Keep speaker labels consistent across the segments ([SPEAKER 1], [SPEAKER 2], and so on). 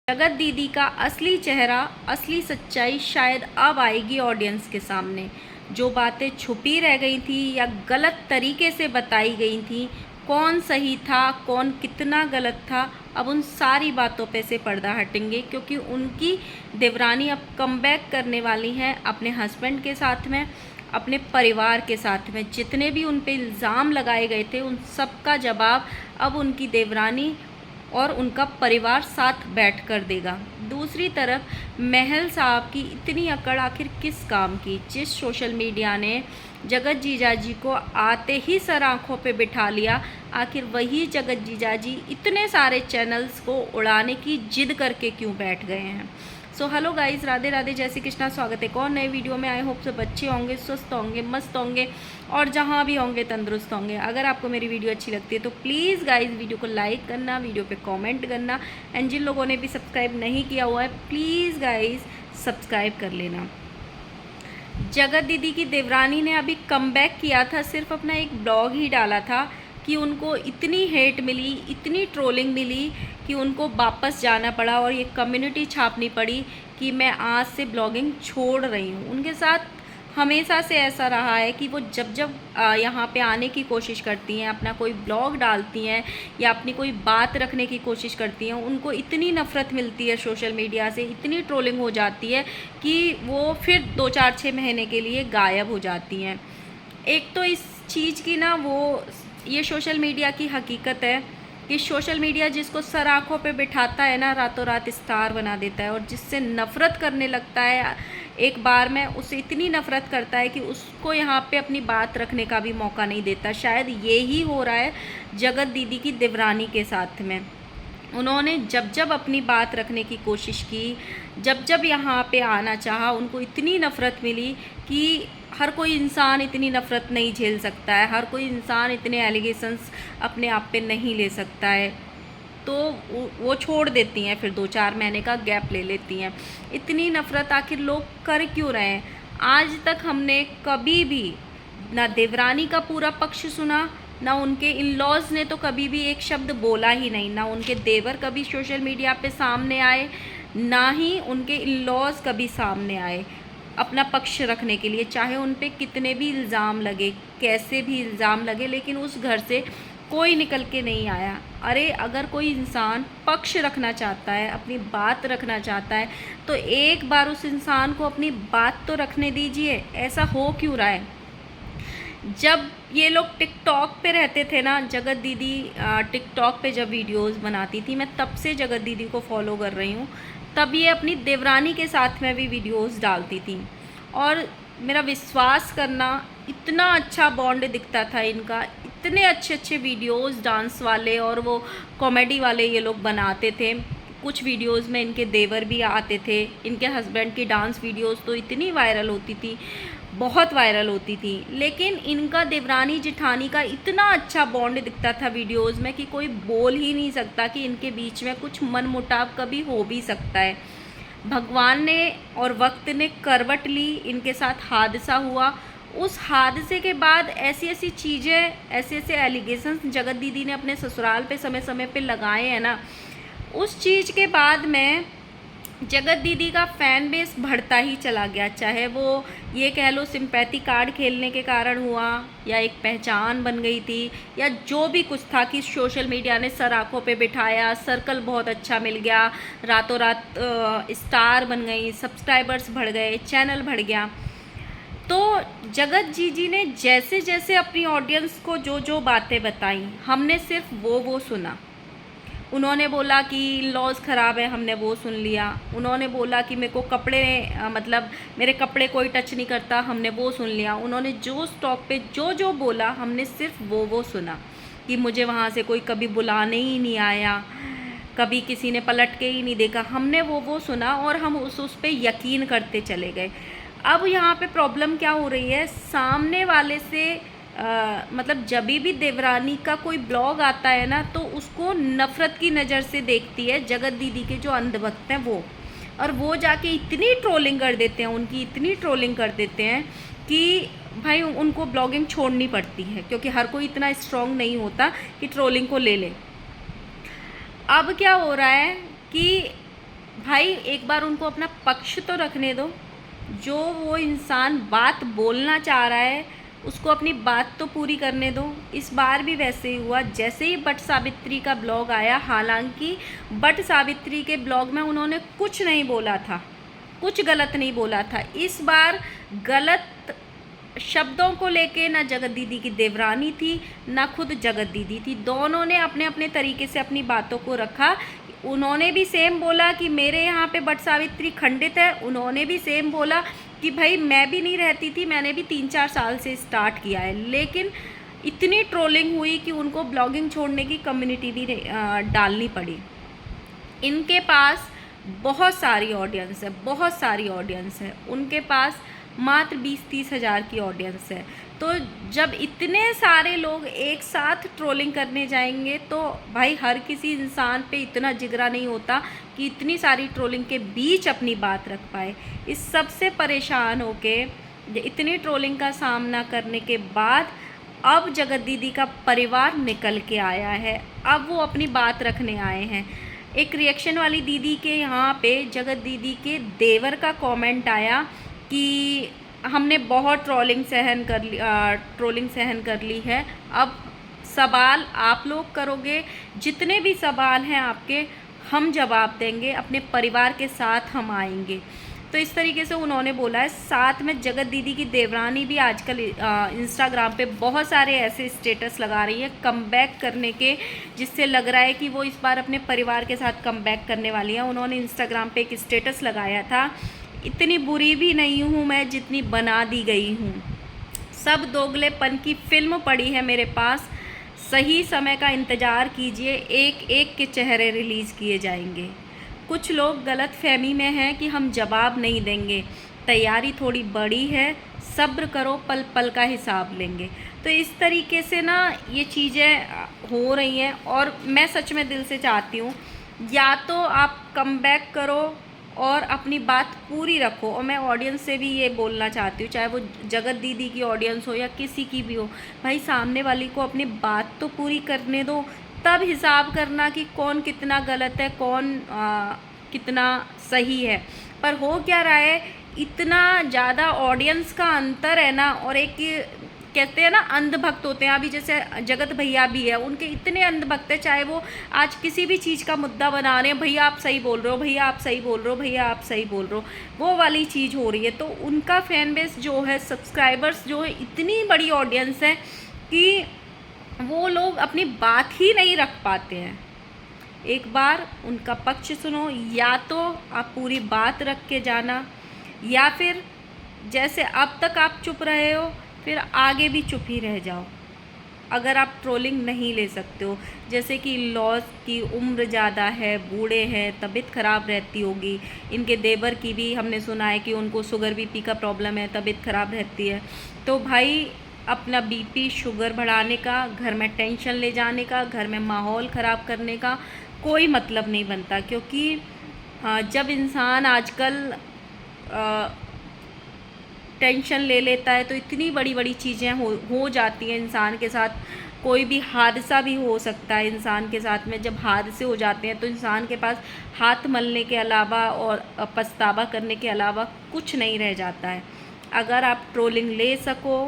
[SPEAKER 1] जगत दीदी का असली चेहरा, असली सच्चाई शायद अब आएगी ऑडियंस के सामने। जो बातें छुपी रह गई थी या गलत तरीके से बताई गई थी, कौन सही था, कौन कितना गलत था, अब उन सारी बातों पे से पर्दा हटेंगे, क्योंकि उनकी देवरानी अब कमबैक करने वाली हैं अपने हस्बैंड के साथ में, अपने परिवार के साथ में। जितने भी उन पे इल्ज़ाम लगाए गए थे, उन सब का जवाब अब उनकी देवरानी और उनका परिवार साथ बैठ कर देगा। दूसरी तरफ महल साहब की इतनी अकड़ आखिर किस काम की, जिस सोशल मीडिया ने जगत जीजाजी को आते ही सर आँखों पे बिठा लिया, आखिर वही जगत जीजाजी इतने सारे चैनल्स को उड़ाने की जिद करके क्यों बैठ गए हैं। So hello guys, Radhe Radhe, जय श्री कृष्णा। स्वागत है एक और नए वीडियो में। आई होप सब अच्छे होंगे, स्वस्थ होंगे, मस्त होंगे और जहाँ भी होंगे तंदुरुस्त होंगे। अगर आपको मेरी वीडियो अच्छी लगती है तो प्लीज़ गाइस वीडियो को लाइक करना, वीडियो पे कमेंट करना, एंड जिन लोगों ने भी सब्सक्राइब नहीं किया हुआ है प्लीज़ गाइस सब्सक्राइब कर लेना। जगत दीदी की देवरानी ने अभी कमबैक किया था, सिर्फ अपना एक ब्लॉग ही डाला था कि उनको इतनी हेट मिली, इतनी ट्रोलिंग मिली कि उनको वापस जाना पड़ा और ये कम्युनिटी छापनी पड़ी कि मैं आज से ब्लॉगिंग छोड़ रही हूँ। उनके साथ हमेशा से ऐसा रहा है कि वो जब जब यहाँ पे आने की कोशिश करती हैं, अपना कोई ब्लॉग डालती हैं या अपनी कोई बात रखने की कोशिश करती हैं, उनको इतनी नफ़रत मिलती है सोशल मीडिया से, इतनी ट्रोलिंग हो जाती है कि वो फिर 2-4-6 महीने के लिए गायब हो जाती हैं। एक तो इस चीज़ की ना वो ये सोशल मीडिया की हकीकत है कि सोशल मीडिया जिसको सर आँखों पे बिठाता है ना, रातों रात स्टार बना देता है, और जिससे नफ़रत करने लगता है एक बार में, उससे इतनी नफ़रत करता है कि उसको यहाँ पे अपनी बात रखने का भी मौका नहीं देता। शायद ये ही हो रहा है जगत दीदी की देवरानी के साथ में। उन्होंने जब जब अपनी बात रखने की कोशिश की, जब जब यहाँ पे आना चाहा, उनको इतनी नफ़रत मिली कि हर कोई इंसान इतनी नफ़रत नहीं झेल सकता है, हर कोई इंसान इतने एलिगेशंस अपने आप पे नहीं ले सकता है, तो वो छोड़ देती हैं, फिर 2-4 महीने का गैप ले लेती हैं। इतनी नफ़रत आखिर लोग कर क्यों रहे हैं? आज तक हमने कभी भी ना देवरानी का पूरा पक्ष सुना, ना उनके इन लॉज ने तो कभी भी एक शब्द बोला ही नहीं, ना उनके देवर कभी सोशल मीडिया पे सामने आए, ना ही उनके इन लॉज कभी सामने आए अपना पक्ष रखने के लिए, चाहे उन पे कितने भी इल्ज़ाम लगे, कैसे भी इल्ज़ाम लगे, लेकिन उस घर से कोई निकल के नहीं आया। अरे अगर कोई इंसान पक्ष रखना चाहता है, अपनी बात रखना चाहता है, तो एक बार उस इंसान को अपनी बात तो रखने दीजिए। ऐसा हो क्यों रहा है? जब ये लोग टिकटॉक पे रहते थे ना, जगत दीदी टिकटॉक पे जब वीडियोस बनाती थी, मैं तब से जगत दीदी को फॉलो कर रही हूँ, तब ये अपनी देवरानी के साथ में भी वीडियोस डालती थी, और मेरा विश्वास करना इतना अच्छा बॉन्ड दिखता था इनका, इतने अच्छे अच्छे वीडियोस डांस वाले और वो कॉमेडी वाले ये लोग बनाते थे। कुछ वीडियोस में इनके देवर भी आते थे, इनके हस्बैंड की डांस वीडियोस तो इतनी वायरल होती थी, बहुत वायरल होती थी, लेकिन इनका देवरानी जिठानी का इतना अच्छा बॉन्ड दिखता था वीडियोस में कि कोई बोल ही नहीं सकता कि इनके बीच में कुछ मनमुटाव कभी हो भी सकता है। भगवान ने और वक्त ने करवट ली, इनके साथ हादसा हुआ, उस हादसे के बाद ऐसी ऐसी चीज़ें, ऐसे ऐसे एलिगेशंस जगत दीदी ने अपने ससुराल पे समय समय पे लगाए हैं ना, उस चीज़ के बाद में जगत दीदी का फ़ैन बेस बढ़ता ही चला गया। चाहे वो ये कह लो सिंपैथी कार्ड खेलने के कारण हुआ, या एक पहचान बन गई थी, या जो भी कुछ था कि सोशल मीडिया ने सर आँखों पे बिठाया, सर्कल बहुत अच्छा मिल गया, रातों रात स्टार बन गई, सब्सक्राइबर्स बढ़ गए, चैनल बढ़ गया। तो जगत जीजी ने जैसे जैसे अपनी ऑडियंस को जो जो बातें बताई, हमने सिर्फ वो सुना। उन्होंने बोला कि लॉज ख़राब है, हमने वो सुन लिया। उन्होंने बोला कि मेरे को कपड़े मतलब मेरे कपड़े कोई टच नहीं करता, हमने वो सुन लिया। उन्होंने जो स्टॉक पे जो जो बोला, हमने सिर्फ वो सुना कि मुझे वहाँ से कोई कभी बुलाने ही नहीं आया, कभी किसी ने पलट के ही नहीं देखा, हमने वो सुना और हम उस पे यकीन करते चले गए। अब यहाँ पे प्रॉब्लम क्या हो रही है, सामने वाले से मतलब जब भी देवरानी का कोई ब्लॉग आता है ना, तो उसको नफ़रत की नज़र से देखती है जगत दीदी के जो अंधभक्त हैं वो, और वो जाके इतनी ट्रोलिंग कर देते हैं, उनकी इतनी ट्रोलिंग कर देते हैं कि भाई उनको ब्लॉगिंग छोड़नी पड़ती है, क्योंकि हर कोई इतना स्ट्रॉन्ग नहीं होता कि ट्रोलिंग को ले ले। अब क्या हो रहा है कि भाई एक बार उनको अपना पक्ष तो रखने दो। जो वो इंसान बात बोलना चाह रहा है उसको अपनी बात तो पूरी करने दो। इस बार भी वैसे ही हुआ। जैसे ही बट सावित्री का ब्लॉग आया, हालांकि बट सावित्री के ब्लॉग में उन्होंने कुछ नहीं बोला था, कुछ गलत नहीं बोला था। इस बार गलत शब्दों को लेके ना जगत दीदी की देवरानी थी ना खुद जगत दीदी थी। दोनों ने अपने अपने तरीके से अपनी बातों को रखा। उन्होंने भी सेम बोला कि मेरे यहाँ पे बट सावित्री खंडित है। उन्होंने भी सेम बोला कि भाई मैं भी नहीं रहती थी, मैंने भी 3-4 साल से स्टार्ट किया है। लेकिन इतनी ट्रोलिंग हुई कि उनको ब्लॉगिंग छोड़ने की कम्युनिटी भी डालनी पड़ी। इनके पास बहुत सारी ऑडियंस है, बहुत सारी ऑडियंस है। उनके पास मात्र 20-30 हज़ार की ऑडियंस है। तो जब इतने सारे लोग एक साथ ट्रोलिंग करने जाएंगे तो भाई हर किसी इंसान पे इतना जिगरा नहीं होता कि इतनी सारी ट्रोलिंग के बीच अपनी बात रख पाए। इस सब से परेशान होके इतनी ट्रोलिंग का सामना करने के बाद अब जगत दीदी का परिवार निकल के आया है। अब वो अपनी बात रखने आए हैं। एक रिएक्शन वाली दीदी के यहाँ पे जगत दीदी के देवर का कमेंट आया कि हमने बहुत ट्रोलिंग सहन कर ली है, अब सवाल आप लोग करोगे, जितने भी सवाल हैं आपके हम जवाब देंगे, अपने परिवार के साथ हम आएंगे। तो इस तरीके से उन्होंने बोला है। साथ में जगत दीदी की देवरानी भी आजकल इंस्टाग्राम पे बहुत सारे ऐसे स्टेटस लगा रही है कमबैक करने के, जिससे लग रहा है कि वो इस बार अपने परिवार के साथ कमबैक करने वाली है। उन्होंने इंस्टाग्राम पे एक स्टेटस लगाया था, इतनी बुरी भी नहीं हूँ मैं जितनी बना दी गई हूँ, सब दोगलेपन की फिल्म पड़ी है मेरे पास, सही समय का इंतज़ार कीजिए, एक एक के चेहरे रिलीज़ किए जाएंगे। कुछ लोग गलत फहमी में हैं कि हम जवाब नहीं देंगे, तैयारी थोड़ी बड़ी है, सब्र करो, पल पल का हिसाब लेंगे। तो इस तरीके से ना ये चीज़ें हो रही हैं और मैं सच में दिल से चाहती हूँ या तो आप कमबैक करो और अपनी बात पूरी रखो। और मैं ऑडियंस से भी ये बोलना चाहती हूँ, चाहे वो जगत दीदी की ऑडियंस हो या किसी की भी हो, भाई सामने वाली को अपनी बात तो पूरी करने दो, तब हिसाब करना कि कौन कितना गलत है, कौन कितना सही है। पर हो क्या रहा है, इतना ज़्यादा ऑडियंस का अंतर है ना, और एक कहते हैं ना अंधभक्त होते हैं, अभी जैसे जगत भैया भी है, उनके इतने अंधभक्त है, चाहे वो आज किसी भी चीज़ का मुद्दा बना रहे हैं, भैया आप सही बोल रहे हो, भैया आप सही बोल रहे हो, भैया आप सही बोल रहे हो, वो वाली चीज़ हो रही है। तो उनका फैन बेस जो है, सब्सक्राइबर्स जो है, इतनी बड़ी ऑडियंस है कि वो लोग अपनी बात ही नहीं रख पाते हैं। एक बार उनका पक्ष सुनो, या तो आप पूरी बात रख के जाना, या फिर जैसे अब तक आप चुप रहे हो फिर आगे भी चुप ही रह जाओ। अगर आप ट्रोलिंग नहीं ले सकते हो, जैसे कि लॉस की उम्र ज़्यादा है, बूढ़े हैं, तबीयत ख़राब रहती होगी, इनके देवर की भी हमने सुना है कि उनको शुगर बीपी का प्रॉब्लम है, तबीयत ख़राब रहती है। तो भाई अपना बीपी शुगर बढ़ाने का, घर में टेंशन ले जाने का, घर में माहौल ख़राब करने का कोई मतलब नहीं बनता। क्योंकि जब इंसान आजकल टेंशन ले लेता है तो इतनी बड़ी बड़ी चीज़ें हो जाती हैं इंसान के साथ। कोई भी हादसा भी हो सकता है इंसान के साथ में। जब हादसे हो जाते हैं तो इंसान के पास हाथ मलने के अलावा और पछतावा करने के अलावा कुछ नहीं रह जाता है। अगर आप ट्रोलिंग ले सको,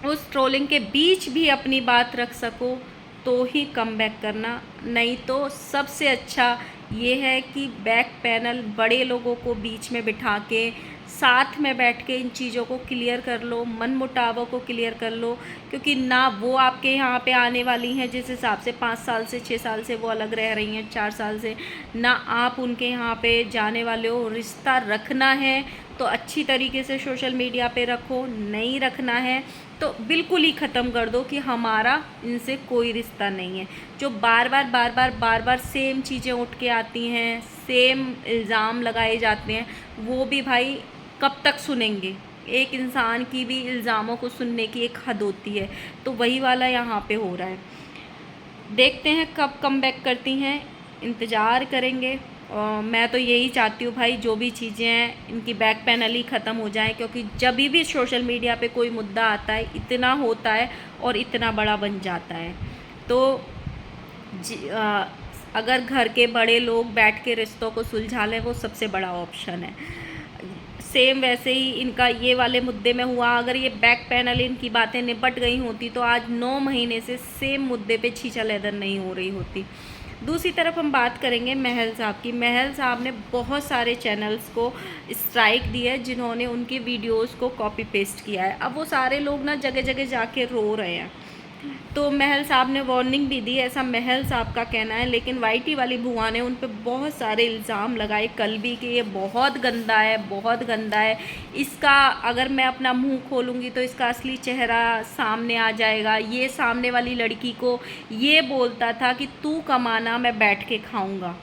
[SPEAKER 1] उस ट्रोलिंग के बीच भी अपनी बात रख सको, तो ही कमबैक करना। नहीं तो सबसे अच्छा ये है कि बैक पैनल बड़े लोगों को बीच में बिठा के साथ में बैठ के इन चीज़ों को क्लियर कर लो, मन मुटावों को क्लियर कर लो। क्योंकि ना वो आपके यहाँ पे आने वाली हैं जिस हिसाब से 5 साल से 6 साल से वो अलग रह रही हैं, 4 साल से, ना आप उनके यहाँ पे जाने वाले हो। रिश्ता रखना है तो अच्छी तरीके से सोशल मीडिया पे रखो, नहीं रखना है तो बिल्कुल ही ख़त्म कर दो कि हमारा इनसे कोई रिश्ता नहीं है। जो बार बार सेम चीज़ें उठ के आती हैं, सेम इल्ज़ाम लगाए जाते हैं, वो भी भाई कब तक सुनेंगे। एक इंसान की भी इल्ज़ामों को सुनने की एक हद होती है। तो वही वाला यहाँ पे हो रहा है। देखते हैं कब कमबैक करती हैं, इंतज़ार करेंगे। और मैं तो यही चाहती हूँ भाई, जो भी चीज़ें हैं इनकी बैक पैनल ही ख़त्म हो जाए। क्योंकि जब भी सोशल मीडिया पे कोई मुद्दा आता है, इतना होता है और इतना बड़ा बन जाता है। तो अगर घर के बड़े लोग बैठ के रिश्तों को सुलझा लें, वो सबसे बड़ा ऑप्शन है। सेम वैसे ही इनका ये वाले मुद्दे में हुआ, अगर ये बैक पैनल इनकी बातें निपट गई होती तो आज 9 महीने से सेम मुद्दे पे छीछा-लेदर नहीं हो रही होती। दूसरी तरफ हम बात करेंगे महल साहब की। महल साहब ने बहुत सारे चैनल्स को स्ट्राइक दी है जिन्होंने उनके वीडियोस को कॉपी पेस्ट किया है। अब वो सारे लोग ना जगह जगह जाके रो रहे हैं। तो महल साहब ने वार्निंग भी दी, ऐसा महल साहब का कहना है। लेकिन वाईटी वाली बुआ ने उन पे बहुत सारे इल्ज़ाम लगाए कल भी कि ये बहुत गंदा है, बहुत गंदा है, इसका अगर मैं अपना मुंह खोलूँगी तो इसका असली चेहरा सामने आ जाएगा। ये सामने वाली लड़की को ये बोलता था कि तू कमाना, मैं बैठ के खाऊँगा,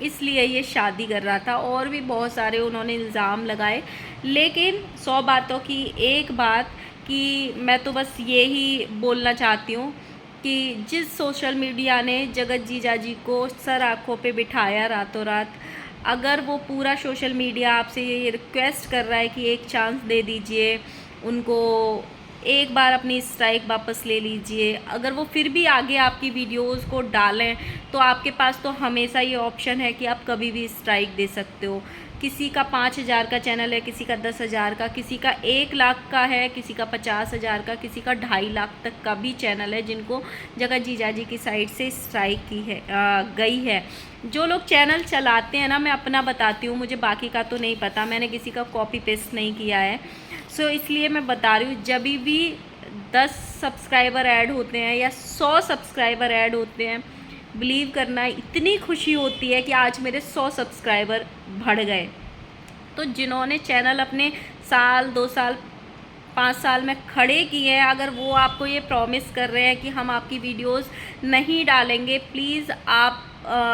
[SPEAKER 1] इसलिए ये शादी कर रहा था। और भी बहुत सारे उन्होंने इल्ज़ाम लगाए। लेकिन 100 बातों की एक बात कि मैं तो बस यही बोलना चाहती हूँ कि जिस सोशल मीडिया ने जगत जीजा जी को सर आँखों पे बिठाया रातों रात, अगर वो पूरा सोशल मीडिया आपसे ये रिक्वेस्ट कर रहा है कि एक चांस दे दीजिए उनको, एक बार अपनी स्ट्राइक वापस ले लीजिए, अगर वो फिर भी आगे आपकी वीडियोस को डालें तो आपके पास तो हमेशा ये ऑप्शन है कि आप कभी भी स्ट्राइक दे सकते हो। किसी का 5,000 का चैनल है, किसी का 10,000 का, किसी का 1 लाख का है, किसी का 50,000 का, किसी का 2.5 लाख तक का भी चैनल है जिनको जगत जीजा जी की साइड से स्ट्राइक की है गई है। जो लोग चैनल चलाते हैं ना, मैं अपना बताती हूँ, मुझे बाकी का तो नहीं पता, मैंने किसी का कॉपी पेस्ट नहीं किया है। सो इसलिए मैं बता रही हूँ, जब भी 10 सब्सक्राइबर ऐड होते हैं या 100 सब्सक्राइबर ऐड होते हैं, बिलीव करना इतनी खुशी होती है कि आज मेरे 100 सब्सक्राइबर बढ़ गए। तो जिन्होंने चैनल अपने साल 2 साल 5 साल में खड़े किए हैं, अगर वो आपको ये प्रॉमिस कर रहे हैं कि हम आपकी वीडियोस नहीं डालेंगे, प्लीज़ आप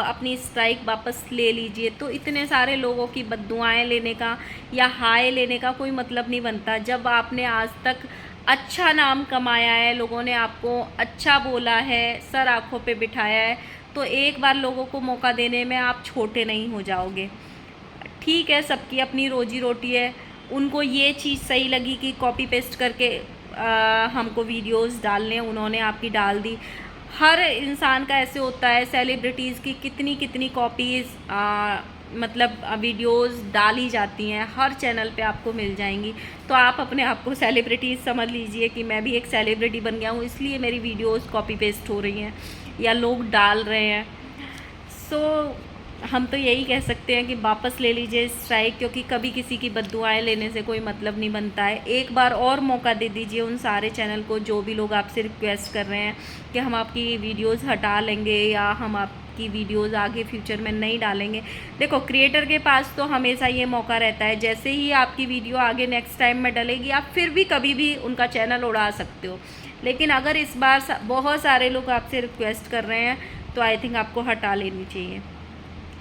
[SPEAKER 1] अपनी स्ट्राइक वापस ले लीजिए। तो इतने सारे लोगों की बद्दुआएं लेने का या हाय लेने का कोई मतलब नहीं बनता। जब आपने आज तक अच्छा नाम कमाया है, लोगों ने आपको अच्छा बोला है, सर आँखों पे बिठाया है, तो एक बार लोगों को मौका देने में आप छोटे नहीं हो जाओगे। ठीक है, सबकी अपनी रोजी रोटी है, उनको ये चीज़ सही लगी कि कॉपी पेस्ट करके हमको वीडियोस डालने, उन्होंने आपकी डाल दी। हर इंसान का ऐसे होता है, सेलिब्रिटीज़ की कितनी कितनी कॉपीज़ मतलब वीडियोस डाली जाती हैं, हर चैनल पे आपको मिल जाएंगी। तो आप अपने आप को सेलिब्रिटीज़ समझ लीजिए कि मैं भी एक सेलिब्रिटी बन गया हूँ, इसलिए मेरी वीडियोस कॉपी पेस्ट हो रही हैं या लोग डाल रहे हैं। सो हम तो यही कह सकते हैं कि वापस ले लीजिए स्ट्राइक, क्योंकि कभी किसी की बद्दुआएं लेने से कोई मतलब नहीं बनता है। एक बार और मौका दे दीजिए उन सारे चैनल को जो भी लोग आपसे रिक्वेस्ट कर रहे हैं कि हम आपकी वीडियोस हटा लेंगे या हम आपकी वीडियोस आगे फ्यूचर में नहीं डालेंगे। देखो, क्रिएटर के पास तो हमेशा ये मौका रहता है, जैसे ही आपकी वीडियो आगे नेक्स्ट टाइम में डलेगी, आप फिर भी कभी भी उनका चैनल उड़ा सकते हो। लेकिन अगर इस बार बहुत सारे लोग आपसे रिक्वेस्ट कर रहे हैं तो आई थिंक आपको हटा लेनी चाहिए।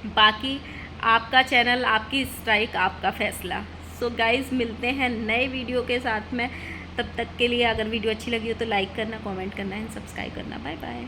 [SPEAKER 1] बाकी आपका चैनल, आपकी स्ट्राइक, आपका फैसला। सो गाइज़, मिलते हैं नए वीडियो के साथ में। तब तक के लिए अगर वीडियो अच्छी लगी हो तो लाइक करना, कमेंट करना एंड सब्सक्राइब करना। Bye bye.